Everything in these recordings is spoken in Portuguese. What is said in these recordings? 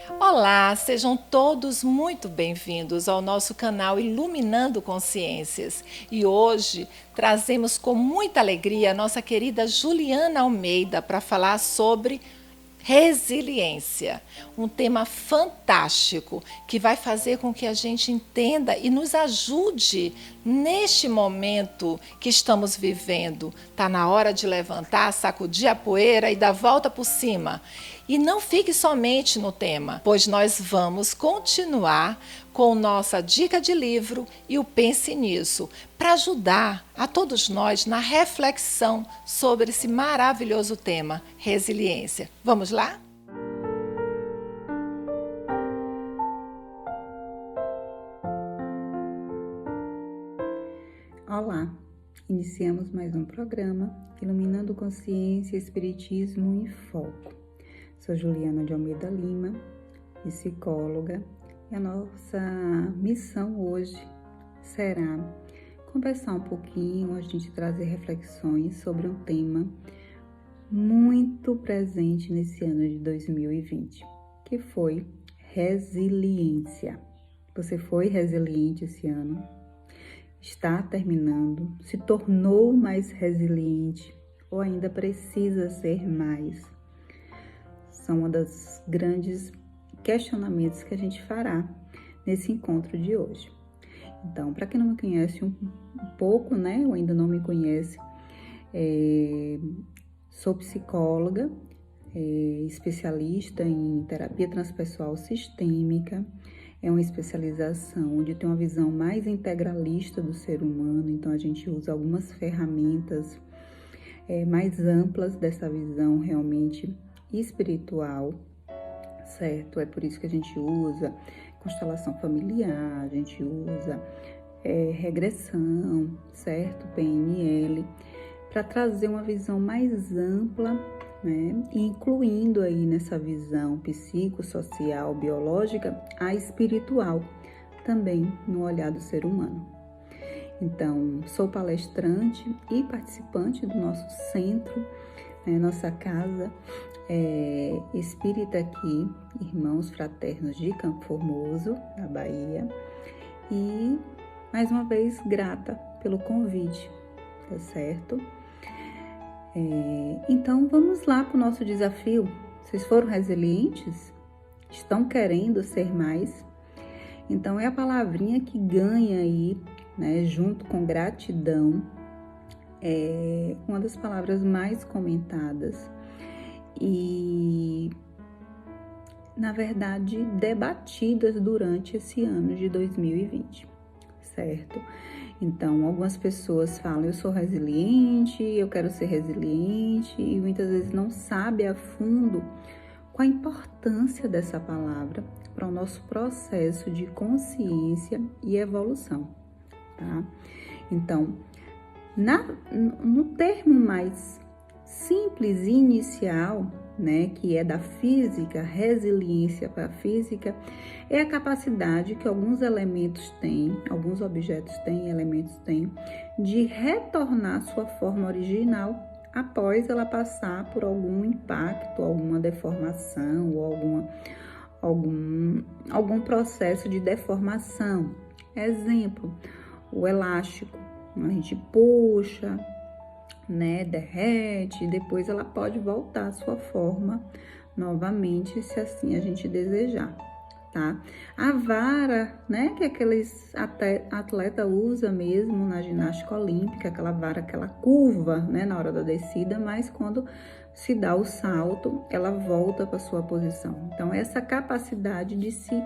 Olá, sejam todos muito bem-vindos ao nosso canal Iluminando Consciências. E hoje trazemos com muita alegria a nossa querida Juliana Almeida para falar sobre resiliência, um tema fantástico que vai fazer com que a gente entenda e nos ajude neste momento que estamos vivendo. Está na hora de levantar, sacudir a poeira e dar volta por cima. E não fique somente no tema, pois nós vamos continuar com nossa dica de livro e o Pense Nisso, para ajudar a todos nós na reflexão sobre esse maravilhoso tema, resiliência. Vamos lá? Olá, iniciamos mais um programa Iluminando Consciência, Espiritismo em Foco. Sou Juliana de Almeida Lima, psicóloga, e a nossa missão hoje será conversar um pouquinho, a gente trazer reflexões sobre um tema muito presente nesse ano de 2020, que foi resiliência. Você foi resiliente esse ano? Está terminando? Se tornou mais resiliente ou ainda precisa ser mais? São uma das grandes questionamentos que a gente fará nesse encontro de hoje. Então, para quem não me conhece um pouco, né, ou ainda não me conhece, sou psicóloga, especialista em terapia transpessoal sistêmica. É uma especialização onde tem uma visão mais integralista do ser humano, então a gente usa algumas ferramentas mais amplas dessa visão realmente espiritual, certo? É por isso que a gente usa constelação familiar, a gente usa regressão, certo? PNL, para trazer uma visão mais ampla, né? Incluindo aí nessa visão psicossocial, biológica, a espiritual, também no olhar do ser humano. Então, sou palestrante e participante do nosso centro, nossa casa espírita aqui, Irmãos Fraternos de Campo Formoso, na Bahia. E, mais uma vez, grata pelo convite, tá certo? Então, vamos lá para o nosso desafio. Vocês foram resilientes? Estão querendo ser mais? Então, é a palavrinha que ganha aí, né, junto com gratidão, é uma das palavras mais comentadas e, na verdade, debatidas durante esse ano de 2020, certo? Então, algumas pessoas falam, eu sou resiliente, eu quero ser resiliente, e muitas vezes não sabe a fundo qual a importância dessa palavra para o nosso processo de consciência e evolução, tá? Então, no termo mais simples e inicial, né, que é da física, resiliência para a física, é a capacidade que alguns elementos têm, alguns objetos têm, elementos têm, de retornar à sua forma original após ela passar por algum impacto, alguma deformação ou algum processo de deformação. Exemplo, o elástico, a gente puxa, né, derrete, depois ela pode voltar à sua forma novamente, se assim a gente desejar, tá? A vara, né, que aqueles atleta usa mesmo na ginástica olímpica, aquela vara, aquela curva, né, na hora da descida, mas quando se dá o salto, ela volta para sua posição. Então, essa capacidade de se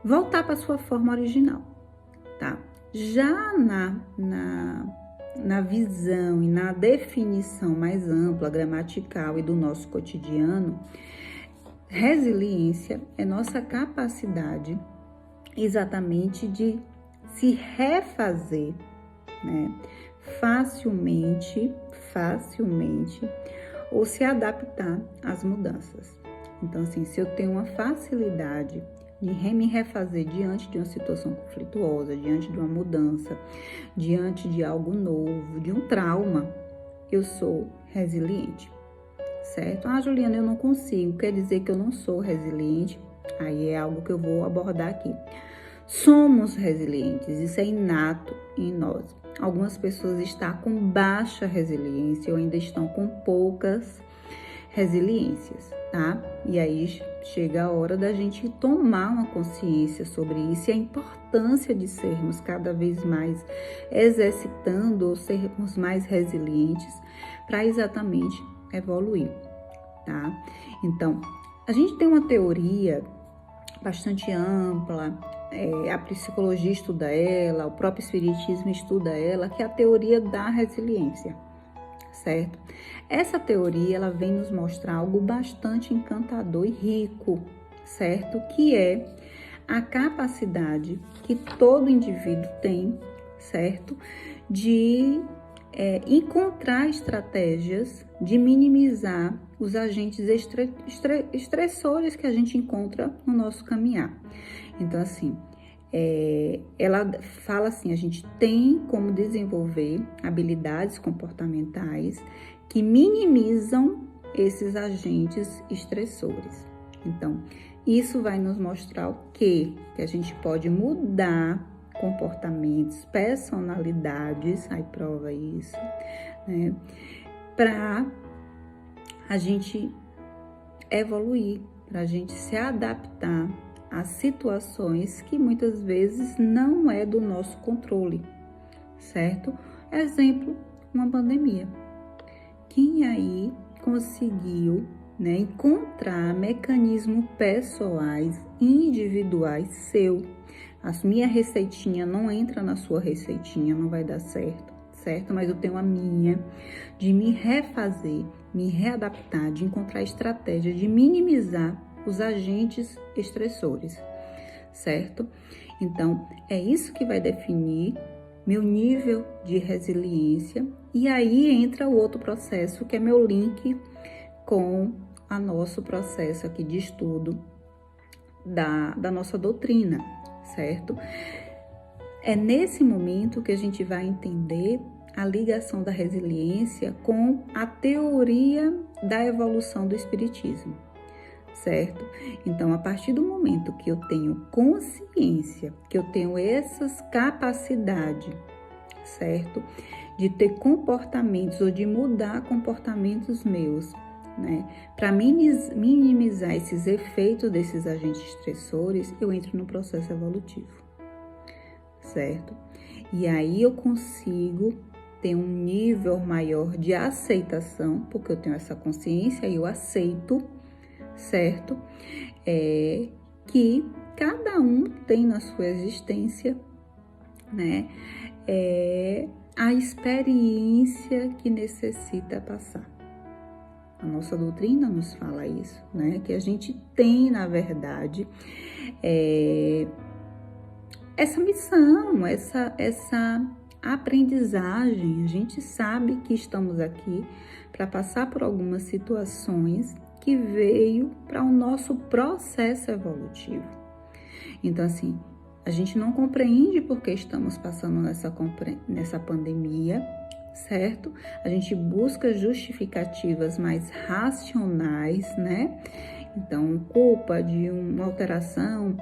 voltar para sua forma original, tá? Já na visão e na definição mais ampla, gramatical e do nosso cotidiano, resiliência é nossa capacidade exatamente de se refazer, né, facilmente, ou se adaptar às mudanças. Então, assim, se eu tenho uma facilidade de me refazer diante de uma situação conflituosa, diante de uma mudança, diante de algo novo, de um trauma, eu sou resiliente, certo? Ah, Juliana, eu não consigo, quer dizer que eu não sou resiliente? Aí é algo que eu vou abordar aqui. Somos resilientes, isso é inato em nós. Algumas pessoas estão com baixa resiliência ou ainda estão com poucas resiliências, tá? E aí chega a hora da gente tomar uma consciência sobre isso e a importância de sermos cada vez mais exercitando ou sermos mais resilientes para exatamente evoluir, tá? Então, a gente tem uma teoria bastante ampla, a psicologia estuda ela, o próprio espiritismo estuda ela, que é a teoria da resiliência, certo? Essa teoria, ela vem nos mostrar algo bastante encantador e rico, certo? Que é a capacidade que todo indivíduo tem, certo? De encontrar estratégias de minimizar os agentes estressores que a gente encontra no nosso caminhar. Então, assim, ela fala assim, a gente tem como desenvolver habilidades comportamentais que minimizam esses agentes estressores. Então, isso vai nos mostrar o quê? Que a gente pode mudar comportamentos, personalidades, aí prova isso, né? Para a gente evoluir, para a gente se adaptar a situações que muitas vezes não é do nosso controle, certo? Exemplo, uma pandemia. Quem aí conseguiu, né, encontrar mecanismos pessoais, individuais seu? A minha receitinha não entra na sua receitinha, não vai dar certo, certo? Mas eu tenho a minha de me refazer, me readaptar, de encontrar estratégias de minimizar os agentes estressores, certo? Então, é isso que vai definir meu nível de resiliência. E aí entra o outro processo, que é meu link com o nosso processo aqui de estudo da nossa doutrina, certo? É nesse momento que a gente vai entender a ligação da resiliência com a teoria da evolução do espiritismo, certo? Então, a partir do momento que eu tenho consciência, que eu tenho essas capacidades, certo? De ter comportamentos ou de mudar comportamentos meus, né? Para minimizar esses efeitos desses agentes estressores, eu entro no processo evolutivo, certo? E aí eu consigo ter um nível maior de aceitação, porque eu tenho essa consciência e eu aceito, certo? Que cada um tem na sua existência, né? A experiência que necessita passar. A nossa doutrina nos fala isso, né? Que a gente tem, na verdade, essa missão, essa aprendizagem. A gente sabe que estamos aqui para passar por algumas situações que veio para o nosso processo evolutivo. Então, assim, a gente não compreende porque estamos passando nessa pandemia, certo? A gente busca justificativas mais racionais, né? Então, culpa de uma alteração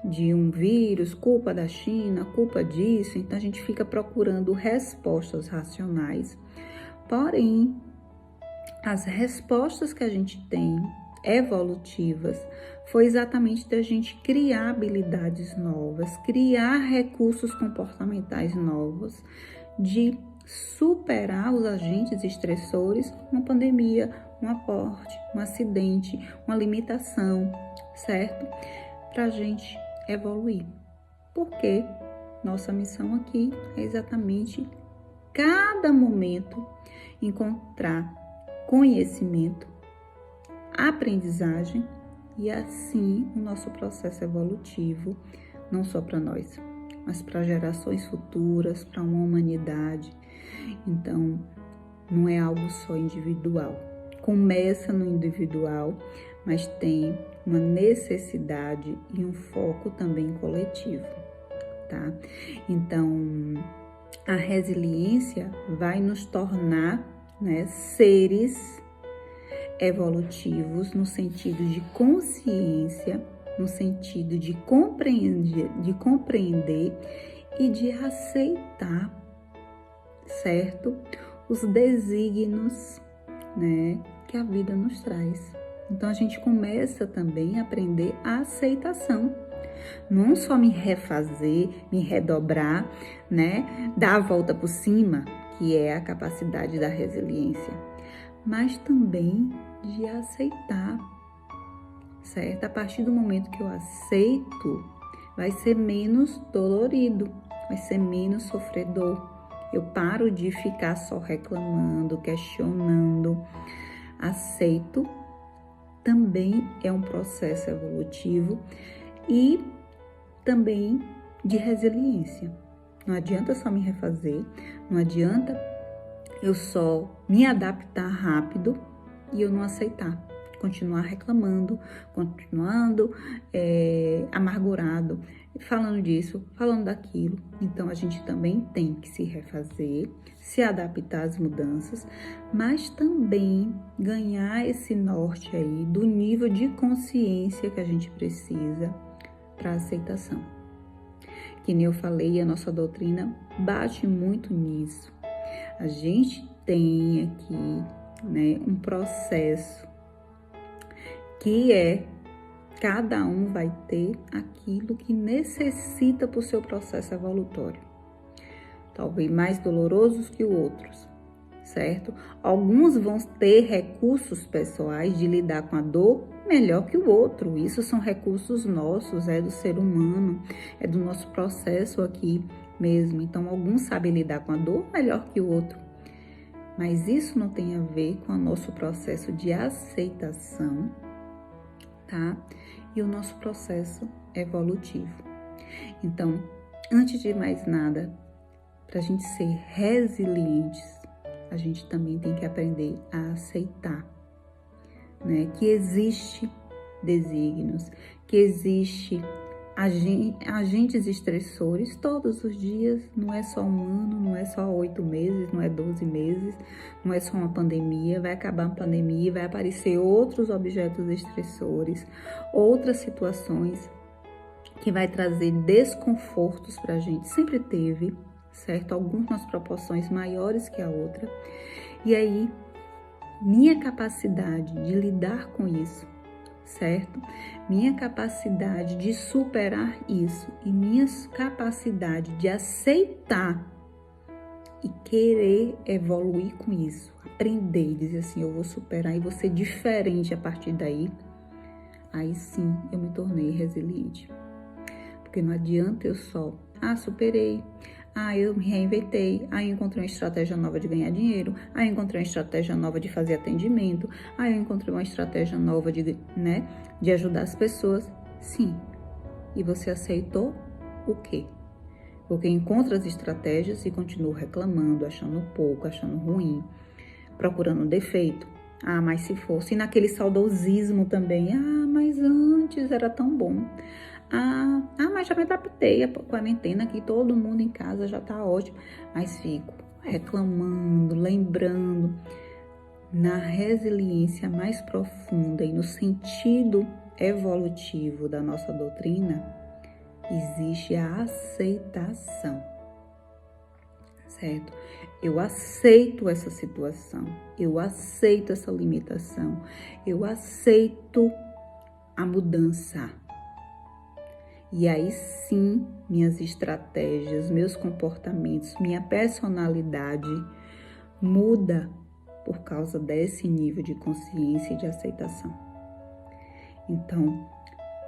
de um vírus, culpa da China, culpa disso. Então, a gente fica procurando respostas racionais. Porém, as respostas que a gente tem evolutivas foi exatamente da gente criar habilidades novas, criar recursos comportamentais novos, de superar os agentes estressores, uma pandemia, um aporte, um acidente, uma limitação, certo? Para a gente evoluir. Porque nossa missão aqui é exatamente cada momento encontrar conhecimento, aprendizagem e assim o nosso processo evolutivo, não só para nós, mas para gerações futuras, para uma humanidade. Então, não é algo só individual. Começa no individual, mas tem uma necessidade e um foco também coletivo, tá? Então, a resiliência vai nos tornar, né, seres evolutivos no sentido de consciência, no sentido de compreender e de aceitar, certo? Os desígnios, né, que a vida nos traz. Então a gente começa também a aprender a aceitação. Não só me refazer, me redobrar, né, dar a volta por cima, que é a capacidade da resiliência, mas também de aceitar, certo? A partir do momento que eu aceito, vai ser menos dolorido, vai ser menos sofredor. Eu paro de ficar só reclamando, questionando. Aceito também é um processo evolutivo e também de resiliência. Não adianta só me refazer, não adianta eu só me adaptar rápido e eu não aceitar, continuar reclamando, continuando amargurado, falando disso, falando daquilo. Então a gente também tem que se refazer, se adaptar às mudanças, mas também ganhar esse norte aí do nível de consciência que a gente precisa para aceitação. Que nem eu falei, a nossa doutrina bate muito nisso. A gente tem aqui, né, um processo que cada um vai ter aquilo que necessita para o seu processo evolutório. Talvez mais dolorosos que outros, certo? Alguns vão ter recursos pessoais de lidar com a dor melhor que o outro. Isso são recursos nossos, é do ser humano, é do nosso processo aqui mesmo. Então, alguns sabem lidar com a dor melhor que o outro. Mas isso não tem a ver com o nosso processo de aceitação, tá? E o nosso processo evolutivo. Então, antes de mais nada, para a gente ser resilientes, a gente também tem que aprender a aceitar, né? Que existe desígnios, que existe agentes estressores todos os dias. Não é só um ano, não é só 8 meses, não é 12 meses, não é só uma pandemia. Vai acabar a pandemia, vai aparecer outros objetos estressores, outras situações que vai trazer desconfortos para a gente. Sempre teve, certo? Alguns nas proporções maiores que a outra. E aí, minha capacidade de lidar com isso, certo? Minha capacidade de superar isso e minha capacidade de aceitar e querer evoluir com isso, aprender, dizer assim, eu vou superar e vou ser diferente a partir daí, aí sim eu me tornei resiliente. Porque não adianta eu só, superei, eu me reinventei, eu encontrei uma estratégia nova de ganhar dinheiro, eu encontrei uma estratégia nova de fazer atendimento, eu encontrei uma estratégia nova de ajudar as pessoas. Sim, e você aceitou o quê? Porque encontra as estratégias e continua reclamando, achando pouco, achando ruim, procurando defeito. Mas se fosse, e naquele saudosismo também, mas antes era tão bom. Mas já me adaptei, a quarentena aqui, todo mundo em casa já tá ótimo. Mas fico reclamando, lembrando. Na resiliência mais profunda e no sentido evolutivo da nossa doutrina, existe a aceitação, certo? Eu aceito essa situação, eu aceito essa limitação, eu aceito a mudança. E aí sim, minhas estratégias, meus comportamentos, minha personalidade muda por causa desse nível de consciência e de aceitação. Então,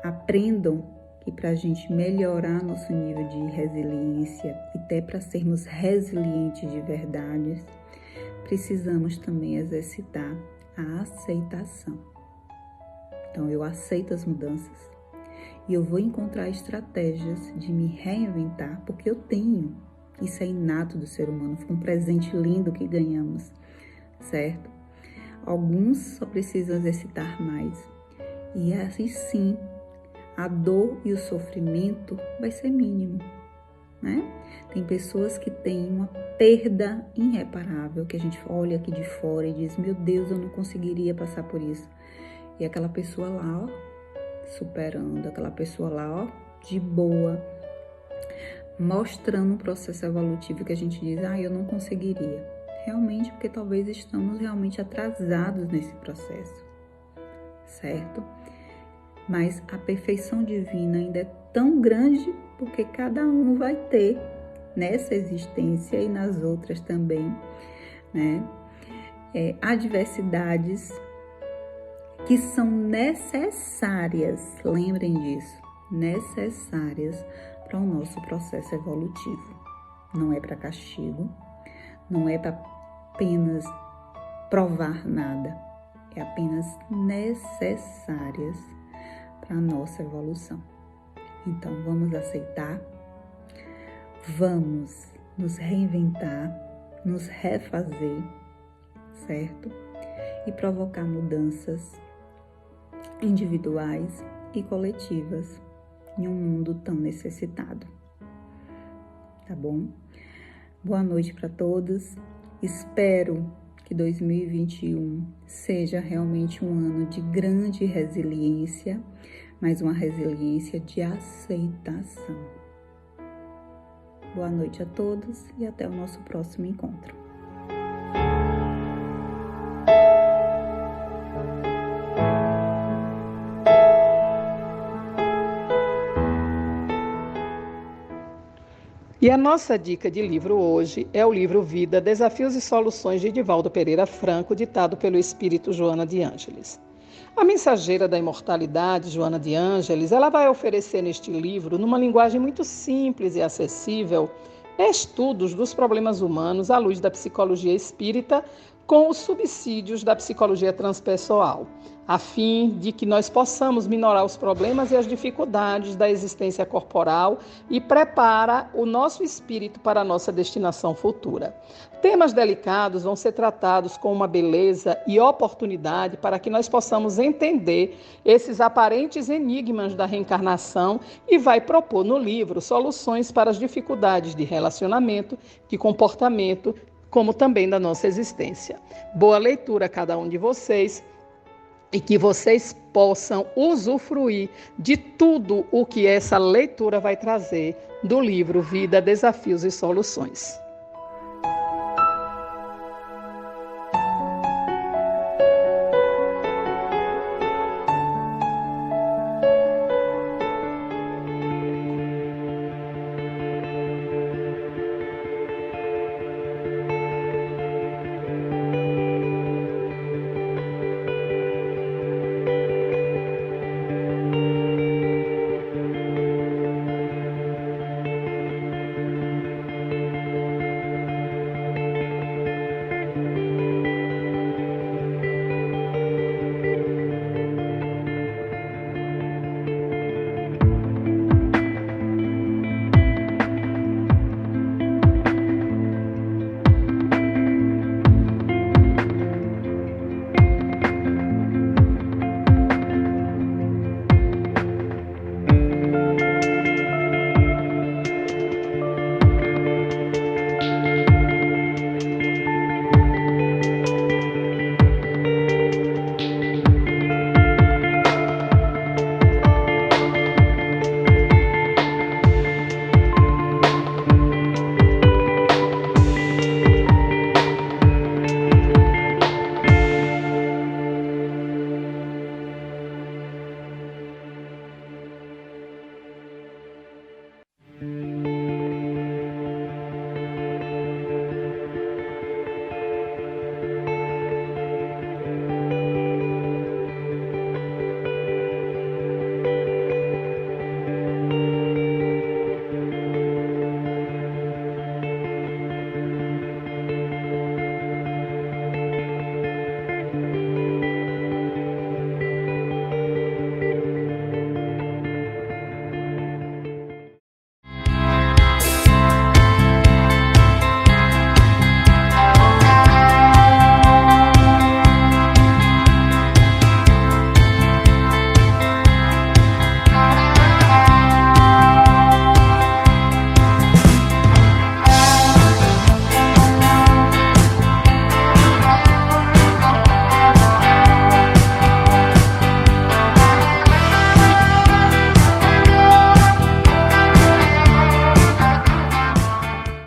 aprendam que para a gente melhorar nosso nível de resiliência e até para sermos resilientes de verdade, precisamos também exercitar a aceitação. Então, eu aceito as mudanças. E eu vou encontrar estratégias de me reinventar, porque eu tenho. Isso é inato do ser humano, foi um presente lindo que ganhamos, certo? Alguns só precisam exercitar mais. E assim sim, a dor e o sofrimento vai ser mínimo. né? Tem pessoas que têm uma perda irreparável, que a gente olha aqui de fora e diz, meu Deus, eu não conseguiria passar por isso. E aquela pessoa lá, ó, superando, aquela pessoa lá, ó, de boa, mostrando um processo evolutivo que a gente diz, eu não conseguiria. Realmente, porque talvez estamos realmente atrasados nesse processo, certo? Mas a perfeição divina ainda é tão grande porque cada um vai ter nessa existência e nas outras também, né? Adversidades que são necessárias, lembrem disso, necessárias para o nosso processo evolutivo. Não é para castigo, não é para apenas provar nada, é apenas necessárias para a nossa evolução. Então, vamos aceitar, vamos nos reinventar, nos refazer, certo? E provocar mudanças individuais e coletivas em um mundo tão necessitado. Tá bom? Boa noite para todos. Espero que 2021 seja realmente um ano de grande resiliência, mas uma resiliência de aceitação. Boa noite a todos e até o nosso próximo encontro. E a nossa dica de livro hoje é o livro Vida, Desafios e Soluções de Edivaldo Pereira Franco, ditado pelo espírito Joana de Ângeles. A mensageira da imortalidade, Joana de Ângeles, ela vai oferecer neste livro, numa linguagem muito simples e acessível, estudos dos problemas humanos à luz da psicologia espírita com os subsídios da psicologia transpessoal, a fim de que nós possamos minorar os problemas e as dificuldades da existência corporal e prepara o nosso espírito para a nossa destinação futura. Temas delicados vão ser tratados com uma beleza e oportunidade para que nós possamos entender esses aparentes enigmas da reencarnação e vai propor no livro soluções para as dificuldades de relacionamento, de comportamento, como também da nossa existência. Boa leitura a cada um de vocês e que vocês possam usufruir de tudo o que essa leitura vai trazer do livro Vida, Desafios e Soluções.